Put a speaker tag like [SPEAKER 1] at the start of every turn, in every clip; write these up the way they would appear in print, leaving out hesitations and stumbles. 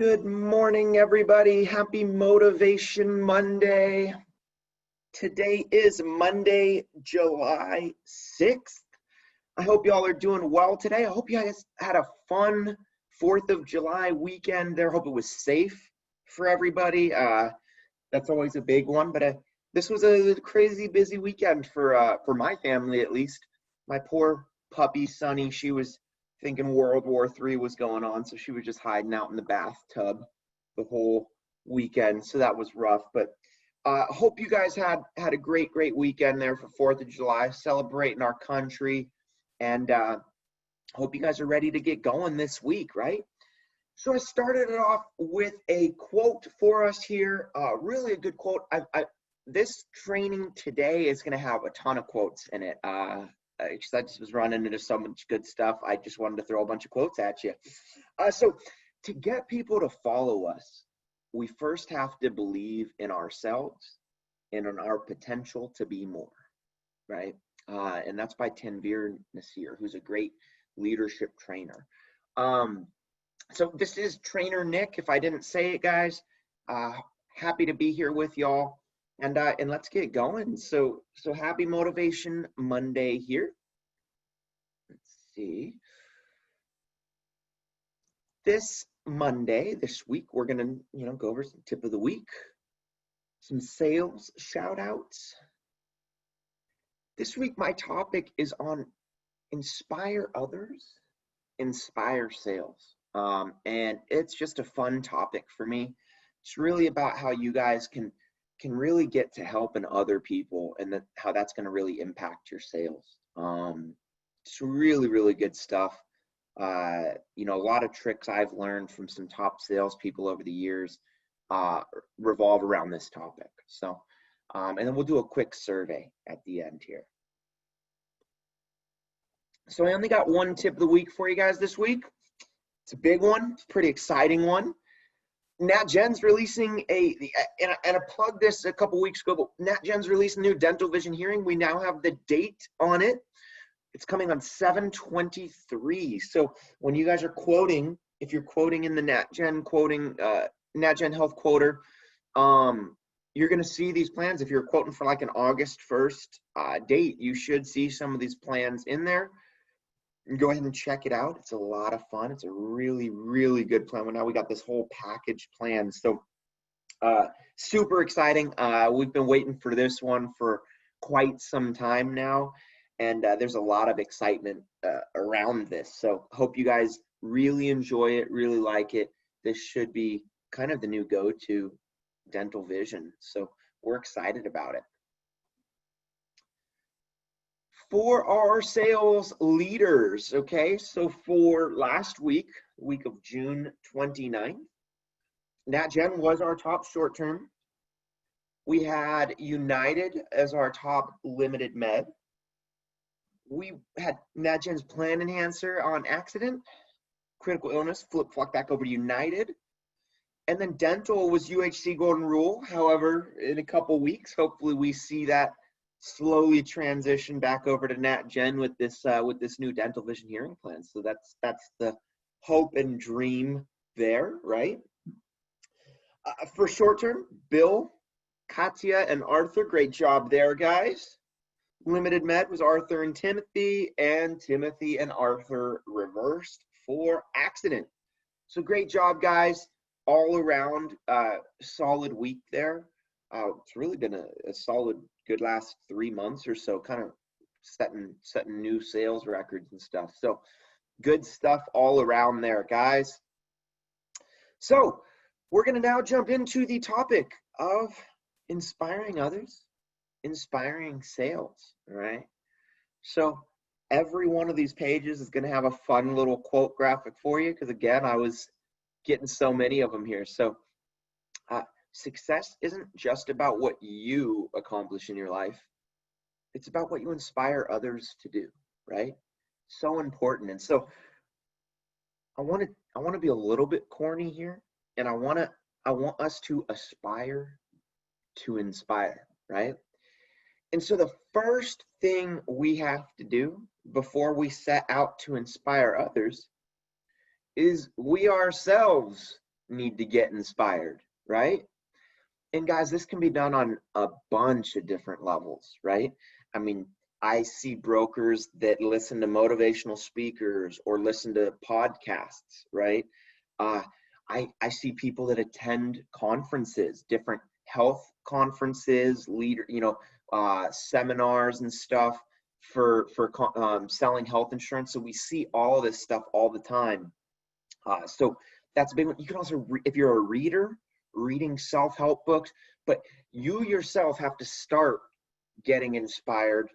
[SPEAKER 1] Good morning, everybody. Happy Motivation Monday. Today is Monday, July 6th. I hope y'all are doing well today. I hope you guys had a fun 4th of July weekend there. Hope it was safe for everybody. That's always a big one, but this was a crazy busy weekend for my family, at least. My poor puppy, Sunny, she was thinking World War III was going on, so she was just hiding out in the bathtub the whole weekend, so that was rough. But hope you guys had a great weekend there for 4th of July, celebrating our country, and hope you guys are ready to get going this week, right? So I started it off with a quote for us here, really a good quote. This training today is going to have a ton of quotes in it. Because I just was running into so much good stuff, I just wanted to throw a bunch of quotes at you. So to get people to follow us, we first have to believe in ourselves and in our potential to be more, right? And that's by Tanvir Nasir, who's a great leadership trainer. So this is Trainer Nick, if I didn't say it, guys. Happy to be here with y'all. And let's get going. So happy Motivation Monday here. Let's see. This Monday, this week, we're gonna go over some tip of the week, some sales shout outs. This week my topic is on inspire others, inspire sales. And it's just a fun topic for me. It's really about how you guys can really get to helping other people, and how that's going to really impact your sales. It's really good stuff. A lot of tricks I've learned from some top salespeople over the years revolve around this topic. So, and then we'll do a quick survey at the end here. So I only got one tip of the week for you guys this week. It's a big one. It's a pretty exciting one. NatGen's releasing and I plugged this a couple weeks ago, but NatGen's releasing a new dental vision hearing. We now have the date on it. It's coming on 7/23. So when you guys are quoting, if you're quoting in the NatGen Health Quoter, you're going to see these plans. If you're quoting for like an August 1st date, you should see some of these plans in there. Go ahead and check it out. It's a lot of fun. It's a really good plan. Well, now we got this whole package plan. So super exciting. We've been waiting for this one for quite some time now. And there's a lot of excitement around this. So hope you guys really enjoy it, really like it. This should be kind of the new go-to dental vision. So we're excited about it. For our sales leaders, okay, so for last week of June 29th, NatGen was our top short term. We had United as our top limited med. We had NatGen's plan enhancer on accident, critical illness, flip-flop back over to United. And then dental was UHC Golden Rule. However, in a couple weeks, hopefully we see that slowly transition back over to NatGen with this new dental vision hearing plan. So that's the hope and dream there, right? For short term, Bill, Katya, and Arthur, great job there, guys. Limited med was Arthur and Timothy and Arthur reversed for accident. So great job, guys. All around solid week there. It's really been a solid, good last 3 months or so, kind of setting new sales records and stuff. So good stuff all around there, guys. So we're going to now jump into the topic of inspiring others, inspiring sales, all right? So every one of these pages is going to have a fun little quote graphic for you, because again, I was getting so many of them here. So success isn't just about what you accomplish in your life. It's about what you inspire others to do, right? So important. And so I want to be a little bit corny here, and I want us to aspire to inspire, right? And so the first thing we have to do before we set out to inspire others is we ourselves need to get inspired, right? And guys, this can be done on a bunch of different levels, right? I mean, I see brokers that listen to motivational speakers or listen to podcasts, right? I see people that attend conferences, different health conferences, seminars and stuff for selling health insurance. So we see all this stuff all the time. So that's a big one. You can also, if you're a reader, reading self-help books, but you yourself have to start getting inspired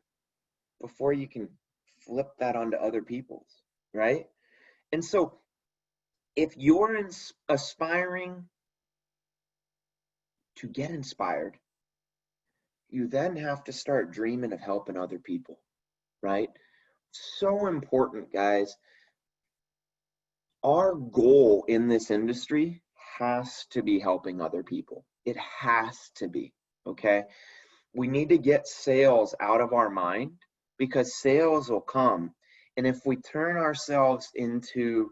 [SPEAKER 1] before you can flip that onto other people's, right? And so if you're aspiring to get inspired, you then have to start dreaming of helping other people, right? So important, guys. Our goal in this industry has to be helping other people. It has to be, okay? We need to get sales out of our mind, because sales will come. And if we turn ourselves into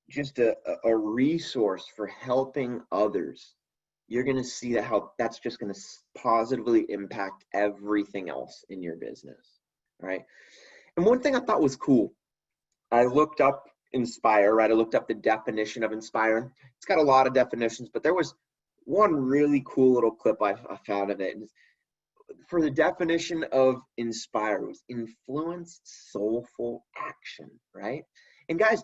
[SPEAKER 1] just a resource for helping others, you're going to see how that's just going to positively impact everything else in your business, right? And one thing I thought was cool, I looked up inspire, right? I looked up the definition of inspire. It's got a lot of definitions, but there was one really cool little clip I found of it. For the definition of inspire, was influence soulful action, right? And guys,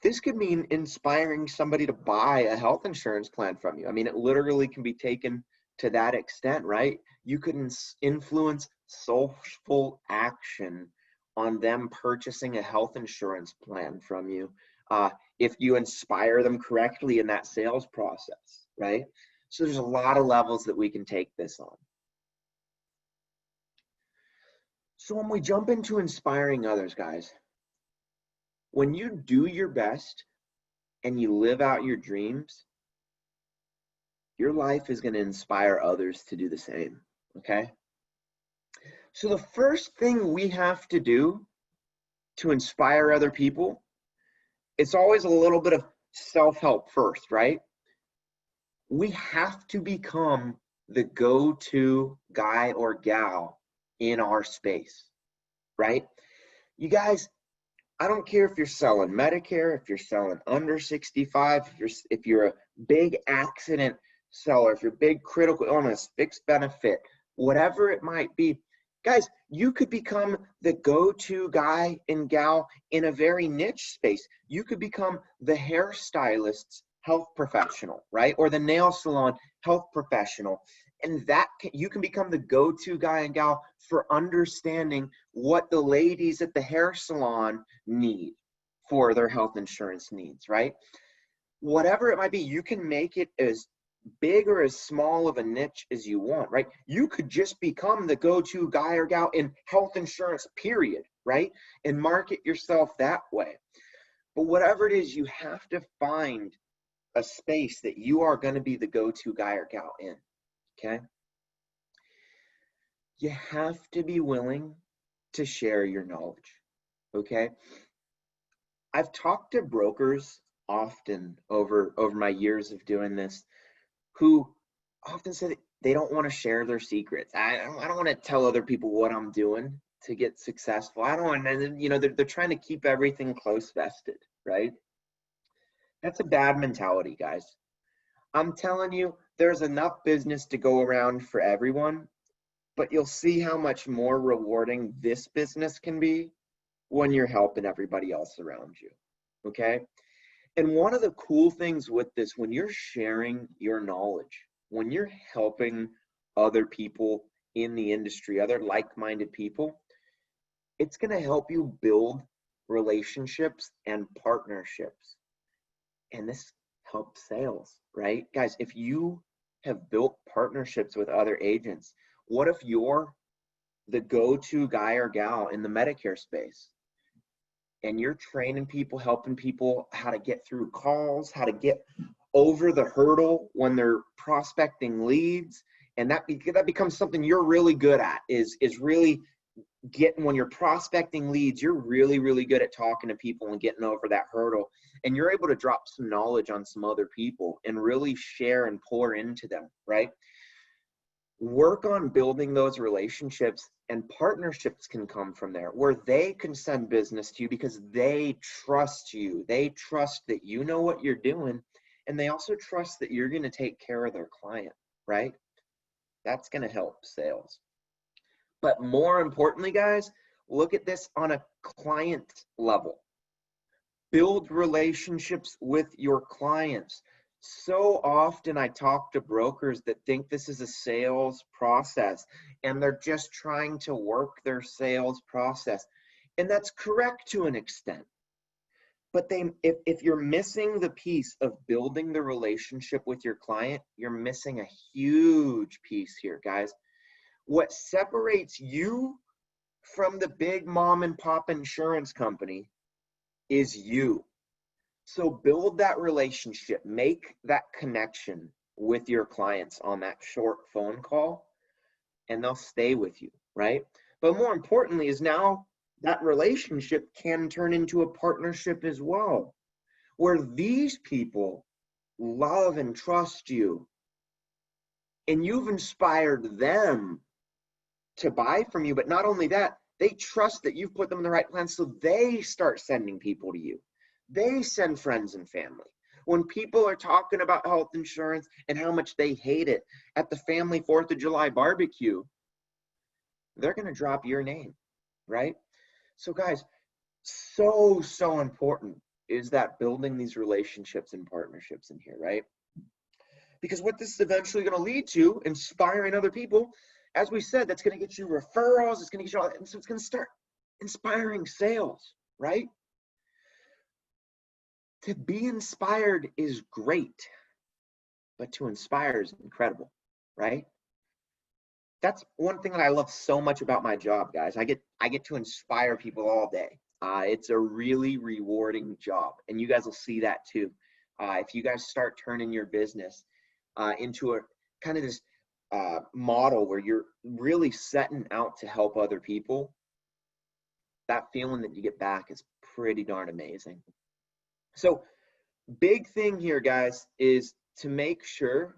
[SPEAKER 1] this could mean inspiring somebody to buy a health insurance plan from you. I mean, it literally can be taken to that extent, right? You could influence soulful action on them purchasing a health insurance plan from you if you inspire them correctly in that sales process, right? So there's a lot of levels that we can take this on. So when we jump into inspiring others, guys, when you do your best and you live out your dreams, your life is going to inspire others to do the same, okay? So the first thing we have to do to inspire other people, it's always a little bit of self-help first, right? We have to become the go-to guy or gal in our space, right? You guys, I don't care if you're selling Medicare, if you're selling under 65, if you're a big accident seller, if you're big critical illness, fixed benefit, whatever it might be. Guys, you could become the go-to guy and gal in a very niche space. You could become the hairstylist's health professional, right? Or the nail salon health professional. And you can become the go-to guy and gal for understanding what the ladies at the hair salon need for their health insurance needs, right? Whatever it might be, you can make it as big or as small of a niche as you want, right? You could just become the go-to guy or gal in health insurance, period, right? And market yourself that way. But whatever it is, you have to find a space that you are going to be the go-to guy or gal in, okay? You have to be willing to share your knowledge, okay? I've talked to brokers often over my years of doing this who often say that they don't want to share their secrets. I don't want to tell other people what I'm doing to get successful. I don't want, and you know, they're trying to keep everything close vested, right? That's a bad mentality, guys. I'm telling you, there's enough business to go around for everyone, but you'll see how much more rewarding this business can be when you're helping everybody else around you, okay? And one of the cool things with this, when you're sharing your knowledge, when you're helping other people in the industry, other like-minded people, it's going to help you build relationships and partnerships. And this helps sales, right? Guys, if you have built partnerships with other agents, what if you're the go-to guy or gal in the Medicare space? And you're training people, helping people how to get through calls, how to get over the hurdle when they're prospecting leads. And that becomes something you're really good at, is really when you're prospecting leads, you're really, really good at talking to people and getting over that hurdle. And you're able to drop some knowledge on some other people and really share and pour into them, right? Work on building those relationships, and partnerships can come from there, where they can send business to you because they trust you. They trust that you know what you're doing, and they also trust that you're going to take care of their client, right? That's going to help sales. But more importantly, guys, look at this on a client level. Build relationships with your clients. So often I talk to brokers that think this is a sales process and they're just trying to work their sales process. And that's correct to an extent. But if you're missing the piece of building the relationship with your client, you're missing a huge piece here, guys. What separates you from the big mom and pop insurance company is you. So build that relationship, make that connection with your clients on that short phone call, and they'll stay with you, right? But more importantly is now that relationship can turn into a partnership as well, where these people love and trust you, and you've inspired them to buy from you. But not only that, they trust that you've put them in the right plan, so they start sending people to you. They send friends and family. When people are talking about health insurance and how much they hate it at the family 4th of July barbecue, they're going to drop your name, right? So guys, so important is that building these relationships and partnerships in here, right? Because what this is eventually going to lead to, inspiring other people, as we said, that's going to get you referrals, it's going to get you all that, and so it's going to start inspiring sales, right? To be inspired is great, but to inspire is incredible, right? That's one thing that I love so much about my job, guys. I get to inspire people all day. It's a really rewarding job, and you guys will see that too. If you guys start turning your business into a kind of this model where you're really setting out to help other people, that feeling that you get back is pretty darn amazing. So big thing here, guys, is to make sure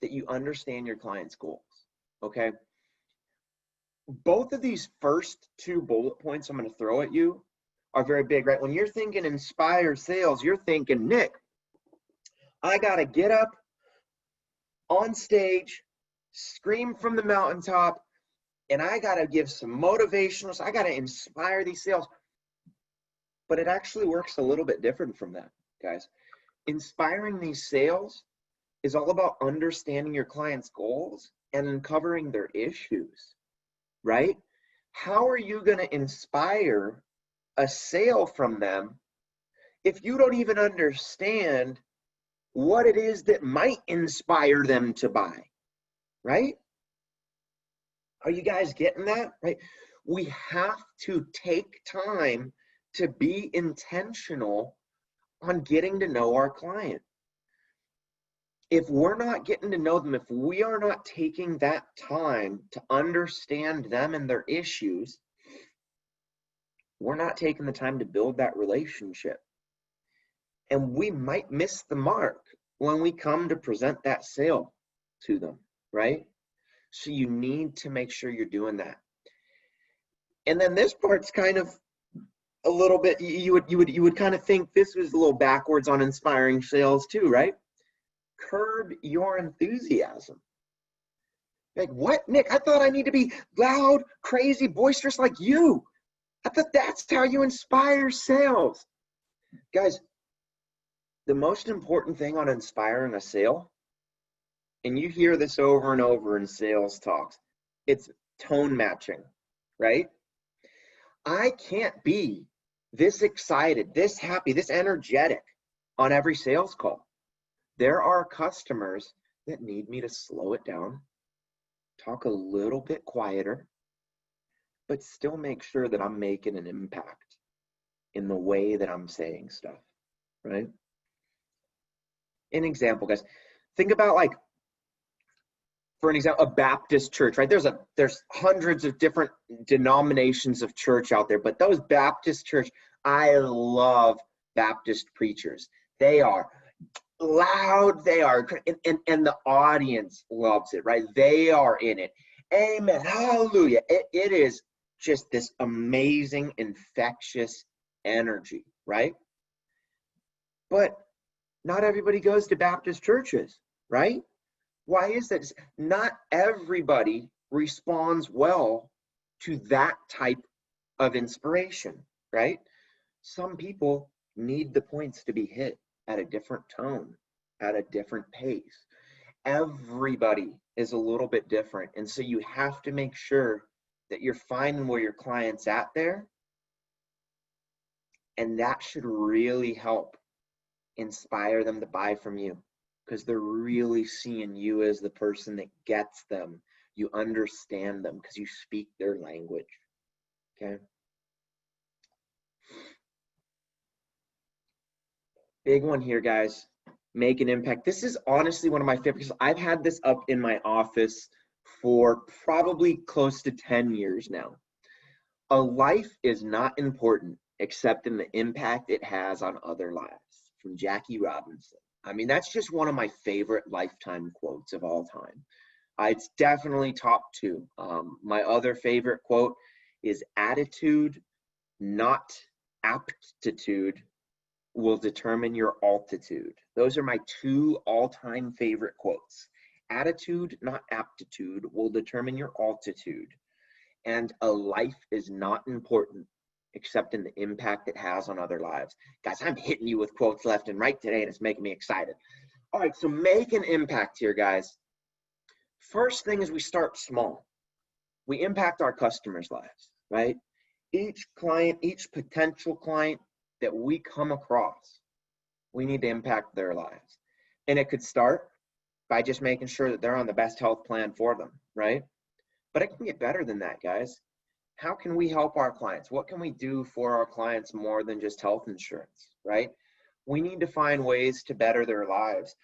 [SPEAKER 1] that you understand your client's goals, okay? Both of these first two bullet points I'm going to throw at you are very big, right? When you're thinking inspire sales, you're thinking, Nick, I got to get up on stage, scream from the mountaintop, and I got to give some motivational, I got to inspire these sales. But it actually works a little bit different from that, guys. Inspiring these sales is all about understanding your client's goals and uncovering their issues, right? How are you going to inspire a sale from them if you don't even understand what it is that might inspire them to buy, right? Are you guys getting that, right? We have to take time to be intentional on getting to know our client. If we're not getting to know them, if we are not taking that time to understand them and their issues, we're not taking the time to build that relationship. And we might miss the mark when we come to present that sale to them, right? So you need to make sure you're doing that. And then this part's kind of a little bit, you would kind of think this was a little backwards on inspiring sales too, right? Curb your enthusiasm. Like, what, Nick? I thought I need to be loud, crazy, boisterous like you. I thought that's how you inspire sales. Guys, the most important thing on inspiring a sale, and you hear this over and over in sales talks, it's tone matching, right? I can't be this excited, this happy, this energetic on every sales call. There are customers that need me to slow it down, talk a little bit quieter, but still make sure that I'm making an impact in the way that I'm saying stuff, right? An example, guys, think about like for an example, a Baptist church, right? There's hundreds of different denominations of church out there, but those Baptist church, I love Baptist preachers. They are loud, they are, and the audience loves it, right? They are in it. Amen, hallelujah. It is just this amazing, infectious energy, right? But not everybody goes to Baptist churches, right? Why is that? Not everybody responds well to that type of inspiration, right? Some people need the points to be hit at a different tone, at a different pace. Everybody is a little bit different. And so you have to make sure that you're finding where your client's at there. And that should really help inspire them to buy from you, because they're really seeing you as the person that gets them. You understand them because you speak their language. Okay. Big one here, guys. Make an impact. This is honestly one of my favorites. I've had this up in my office for probably close to 10 years now. A life is not important except in the impact it has on other lives, from Jackie Robinson. I mean, that's just one of my favorite lifetime quotes of all time. It's definitely top two. My other favorite quote is, attitude, not aptitude, will determine your altitude. Those are my two all-time favorite quotes. Attitude, not aptitude, will determine your altitude. And a life is not important except in the impact it has on other lives. Guys, I'm hitting you with quotes left and right today, and it's making me excited. All right, so make an impact here, guys. First thing is we start small. We impact our customers' lives, right? Each client, each potential client that we come across, we need to impact their lives. And it could start by just making sure that they're on the best health plan for them, right? But it can get better than that, guys. How can we help our clients? What can we do for our clients more than just health insurance, right? We need to find ways to better their lives.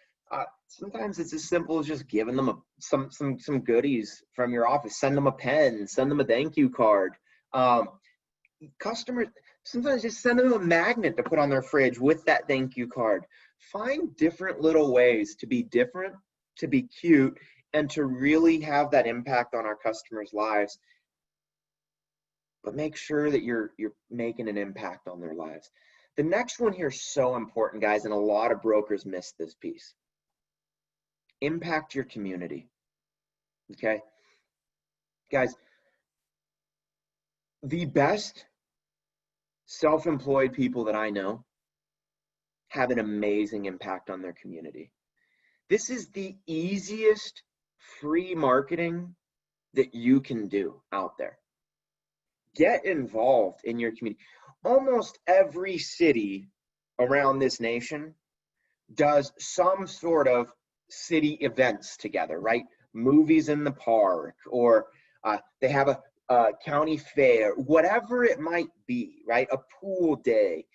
[SPEAKER 1] Sometimes it's as simple as just giving them some goodies from your office. Send them a pen, send them a thank you card. Customers, sometimes just send them a magnet to put on their fridge with that thank you card. Find different little ways to be different, to be cute, and to really have that impact on our customers' lives. But make sure that you're making an impact on their lives. The next one here is so important, guys, and a lot of brokers miss this piece. Impact your community, okay? Guys, the best self-employed people that I know have an amazing impact on their community. This is the easiest free marketing that you can do out there. Get involved in your community. Almost every city around this nation does some sort of city events together, right? Movies in the park, or they have a county fair, whatever it might be, right? A pool day.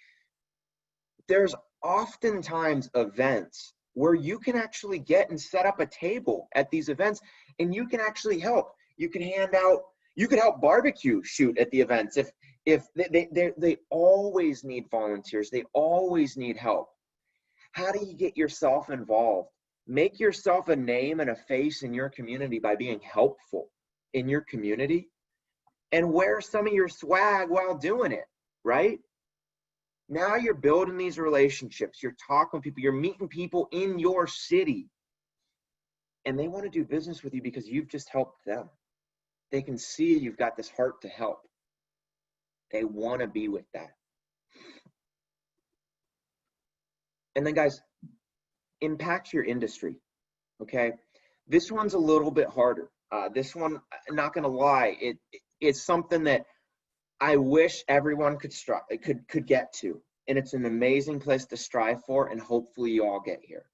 [SPEAKER 1] There's oftentimes events where you can actually get and set up a table at these events, and you can actually help. You can hand out, you could help barbecue shoot at the events. If they always need volunteers, they always need help. How do you get yourself involved? Make yourself a name and a face in your community by being helpful in your community, and wear some of your swag while doing it, right? Now you're building these relationships, you're talking with people, you're meeting people in your city, and they want to do business with you because you've just helped them. They can see you've got this heart to help. They want to be with that. And then, guys, impact your industry, okay? This one's a little bit harder. This one, I'm not going to lie, it's something that I wish everyone could get to, and it's an amazing place to strive for, and hopefully you all get here.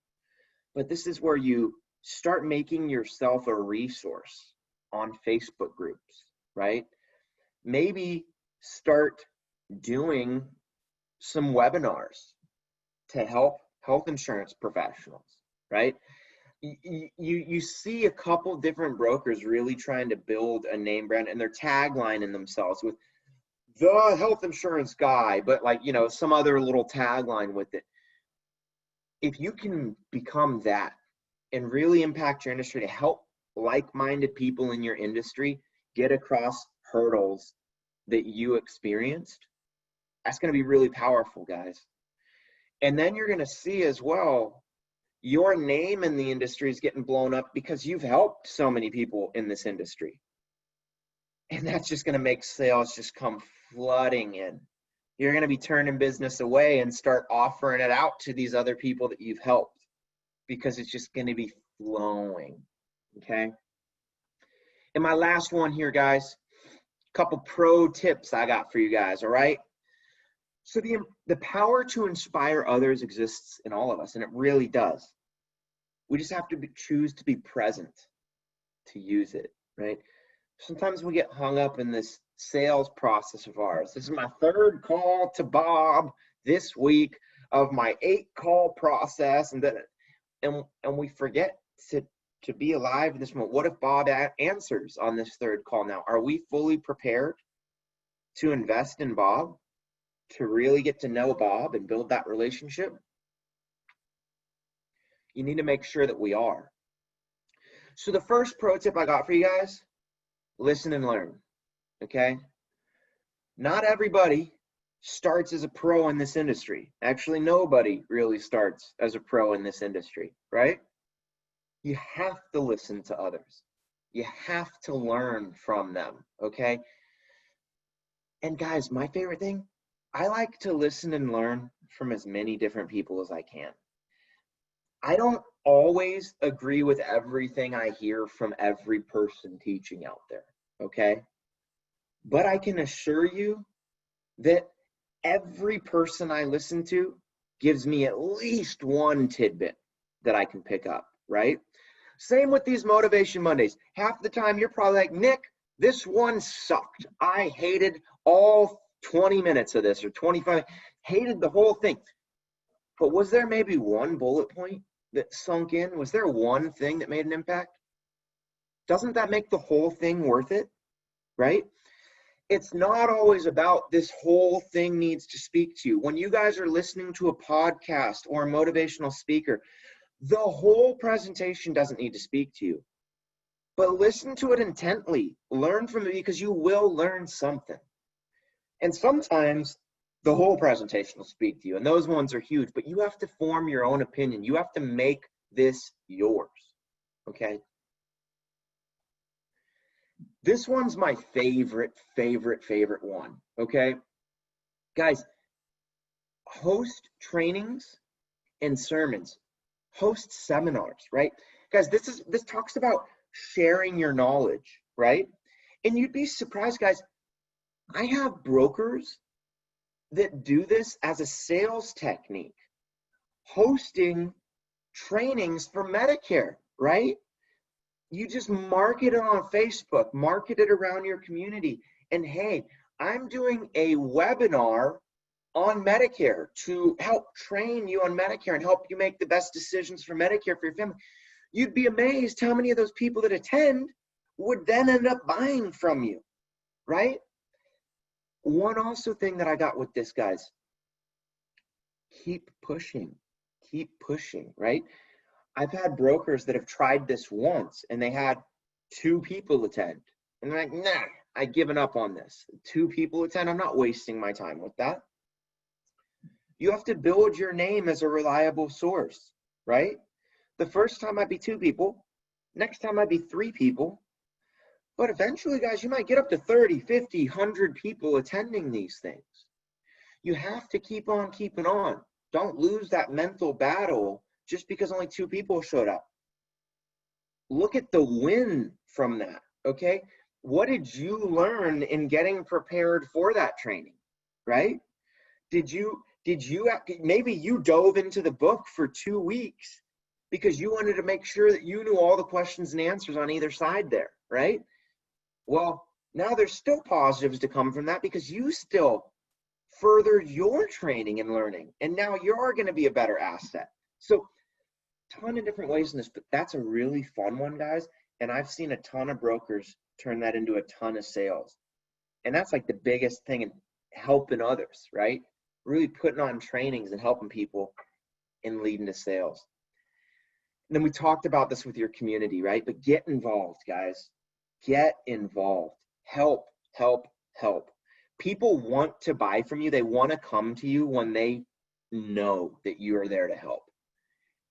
[SPEAKER 1] But this is where you start making yourself a resource on Facebook groups, right? Maybe start doing some webinars to help health insurance professionals, right? you see a couple different brokers really trying to build a name brand, and they're taglining themselves with the health insurance guy, but like, you know, some other little tagline with it. If you can become that and really impact your industry to help like-minded people in your industry get across hurdles that you experienced, that's going to be really powerful, guys. And then you're going to see as well, your name in the industry is getting blown up because you've helped so many people in this industry. And that's just going to make sales just come flooding in. You're going to be turning business away and start offering it out to these other people that you've helped, because it's just going to be flowing. Okay. And my last one here, guys, a couple pro tips I got for you guys. All right. So the power to inspire others exists in all of us, and it really does. We just have to choose to be present to use it, right? Sometimes we get hung up in this sales process of ours. This is my 3rd call to Bob this week of my 8-call process, and we forget to be alive in this moment. What if Bob answers on this 3rd call now? Are we fully prepared to invest in Bob, to really get to know Bob and build that relationship? You need to make sure that we are. So the first pro tip I got for you guys, listen and learn, okay? Not everybody starts as a pro in this industry. Actually, nobody really starts as a pro in this industry, right? You have to listen to others. You have to learn from them, okay? And guys, my favorite thing, I like to listen and learn from as many different people as I can. I don't always agree with everything I hear from every person teaching out there, okay? But I can assure you that every person I listen to gives me at least one tidbit that I can pick up, right? Same with these Motivation Mondays. Half the time you're probably like, Nick, this one sucked. I hated all 20 minutes of this, or 25, hated the whole thing. But was there maybe one bullet point that sunk in? Was there one thing that made an impact? Doesn't that make the whole thing worth it, right? It's not always about this whole thing needs to speak to you. When you guys are listening to a podcast or a motivational speaker, the whole presentation doesn't need to speak to you. But listen to it intently. Learn from it, because you will learn something. And sometimes the whole presentation will speak to you, and those ones are huge, but you have to form your own opinion. You have to make this yours, okay? This one's my favorite one, okay? Guys, host trainings and sermons, host seminars, right? Guys, this talks about sharing your knowledge, right? And you'd be surprised, guys, I have brokers that do this as a sales technique, hosting trainings for Medicare, right? You just market it on Facebook, market it around your community. And hey, I'm doing a webinar on Medicare to help train you on Medicare and help you make the best decisions for Medicare for your family. You'd be amazed how many of those people that attend would then end up buying from you, right? One also thing that I got with this, guys, keep pushing, right? I've had brokers that have tried this once and they had 2 people attend. And they're like, nah, I've given up on this. 2 people attend, I'm not wasting my time with that. You have to build your name as a reliable source, right? The first time might be 2 people. Next time might be 3 people. But eventually, guys, you might get up to 30, 50, 100 people attending these things. You have to keep on keeping on. Don't lose that mental battle just because only 2 people showed up. Look at the win from that, okay? What did you learn in getting prepared for that training, right? Maybe you dove into the book for 2 weeks because you wanted to make sure that you knew all the questions and answers on either side there, right? Well, now there's still positives to come from that because you still furthered your training and learning, and now you're going to be a better asset. So ton of different ways in this, but that's a really fun one, guys. And I've seen a ton of brokers turn that into a ton of sales. And that's like the biggest thing in helping others, right? Really putting on trainings and helping people and leading to sales. And then we talked about this with your community, right? But get involved, guys. Get involved. Help, help, help. People want to buy from you. They want to come to you when they know that you are there to help.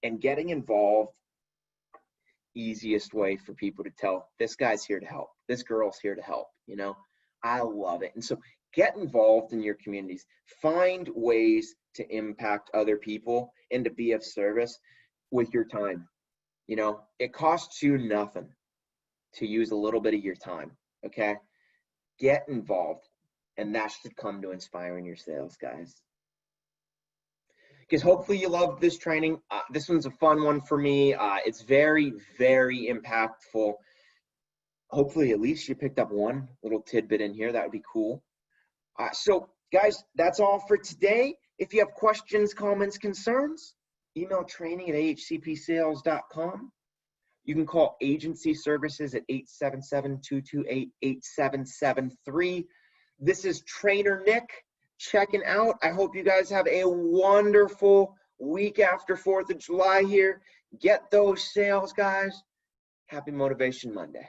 [SPEAKER 1] And getting involved, easiest way for people to tell, this guy's here to help. This girl's here to help, you know? I love it. And so get involved in your communities. Find ways to impact other people and to be of service with your time. You know, it costs you nothing to use a little bit of your time, okay? Get involved, and that should come to inspiring your sales, guys. Because hopefully you loved this training. This one's a fun one for me. It's very, very impactful. Hopefully at least you picked up one little tidbit in here. That would be cool. So guys, that's all for today. If you have questions, comments, concerns, email training@ahcpsales.com. You can call agency services at 877-228-8773. This is Trainer Nick checking out. I hope you guys have a wonderful week after 4th of July here. Get those sales, guys. Happy Motivation Monday.